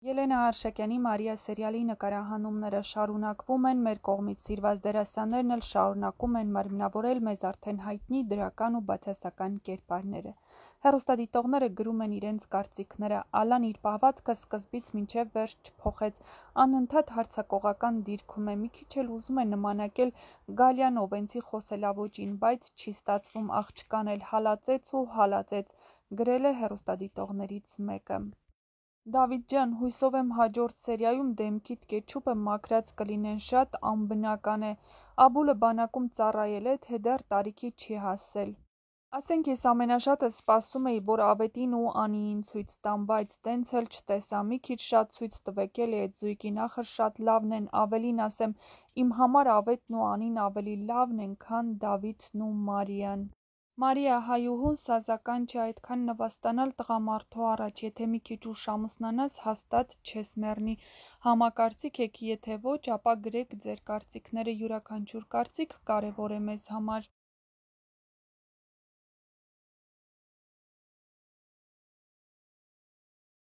Ելենա Արշակյանի «Մարիա» սերիալի նկարահանումները շարունակվում են, մեր կողմից սիրված դերասաններն էլ շարունակում են մարմնավորել մեզ արդեն հայտնի դրական ու բացասական կերպարները։ Հեռուստադիտողները գրում են իրենց կարծիքները, Ալան իր պահվածքը սկզբից մինչև վերջ չփոխեց, անընդհատ հարձակողական դիրքում է, մի քիչ էլ ուզում է նմանակել Գալյան Օվենսի խոսելաոճին, բայց չի ստացվում, աղջկան էլ հալածեց ու հալածեց, գրել է հեռուստադիտողներից մեկը։ Դավիթ ջան, հույսով եմ հաջորդ սերիայում դեմքիդ կետչուպը մաքրած կլինեն, շատ անբնական է, Աբուլը բանակում ծառայել է, թե դեռ տարիքի չի հասել։ Ասենք ես ամենաշատը սպասում էի, որ Ավետին ու Անիին ցույց տան, բայց տենց էլ չտեսա, մի քիչ շատ ցույց տվեք էլի էդ զույգին, ախր շատ լավն են, ավելին ասեմ, իմ համար Ավետն ու Անին ավելի լավն են, քան Դավիթն ու Մարիան։ Մարիա, հայուհուն սազական չէ այդքան նվաստանալ տղամարդու առաջ, եթե մի քիչ ուշ ամուսնանաս, հաստատ չես մեռնի, համակարծիք եք, եթե ոչ, ապա գրեք ձեր կարծիքները, յուրաքանչյուր կարծիք կարևոր է մեզ համար։